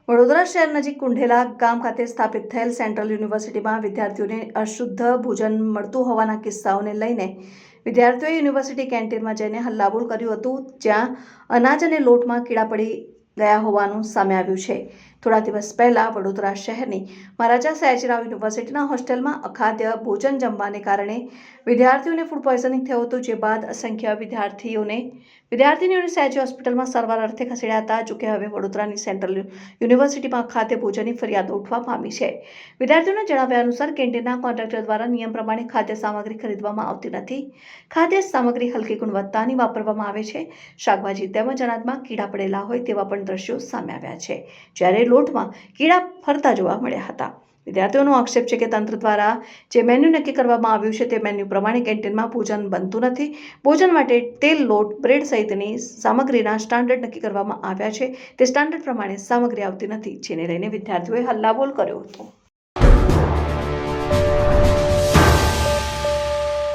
વડોદરા શહેર નજીક કુંઢેલા ગામ ખાતે સ્થાપિત થયેલ સેન્ટ્રલ યુનિવર્સિટીમાં વિદ્યાર્થીઓને અશુદ્ધ ભોજન મળતું હોવાના કિસ્સાઓને લઈને વિદ્યાર્થીઓએ યુનિવર્સિટી કેન્ટીનમાં જઈને હલ્લાબોલ કર્યું હતું, જ્યાં અનાજ અને લોટમાં કીડા પડી ગયા હોવાનું સામે આવ્યું છે। થોડા દિવસ પહેલા વડોદરા શહેરની મહારાજા સયાજીરાવ યુનિવર્સિટીના હોસ્ટેલમાં અખાદ્ય ભોજન જમવાને કારણે વિદ્યાર્થીઓને ફૂડ પોઈઝનિંગ થયું હતું, જે બાદ અસંખ્ય વિદ્યાર્થીનીઓને સયાજી હોસ્પિટલમાં સારવાર અર્થે ખસેડ્યા હતા। જોકે હવે વડોદરાની સેન્ટ્રલ યુનિવર્સિટીમાં અખાદ્ય ભોજનની ફરિયાદો ઉઠવા પામી છે। વિદ્યાર્થીઓના જણાવ્યા અનુસાર કેન્ટીનના કોન્ટ્રાક્ટર દ્વારા નિયમ પ્રમાણે ખાદ્ય સામગ્રી ખરીદવામાં આવતી નથી। ખાદ્ય સામગ્રી હલકી ગુણવત્તાની વાપરવામાં આવે છે। શાકભાજી તેમજ અનાજમાં કીડા પડેલા હોય તેવા પણ દ્રશ્યો સામે આવ્યા છે, જ્યારે લોટમાં કીડા ફરતા જોવા મળ્યા હતા। વિદ્યાર્થીઓનો આક્ષેપ છે કે તંત્ર દ્વારા જે મેન્યુ નક્કી કરવામાં આવ્યું છે તે મેન્યુ પ્રમાણે કેન્ટીનમાં ભોજન બનતું નથી। ભોજન માટે તેલ, લોટ, બ્રેડ સહિતની સામગ્રીના સ્ટાન્ડર્ડ નક્કી કરવામાં આવ્યા છે, તે સ્ટાન્ડર્ડ પ્રમાણે સામગ્રી આવતી નથી, જેને લઈને વિદ્યાર્થીઓએ હલ્લાબોલ કર્યો હતો।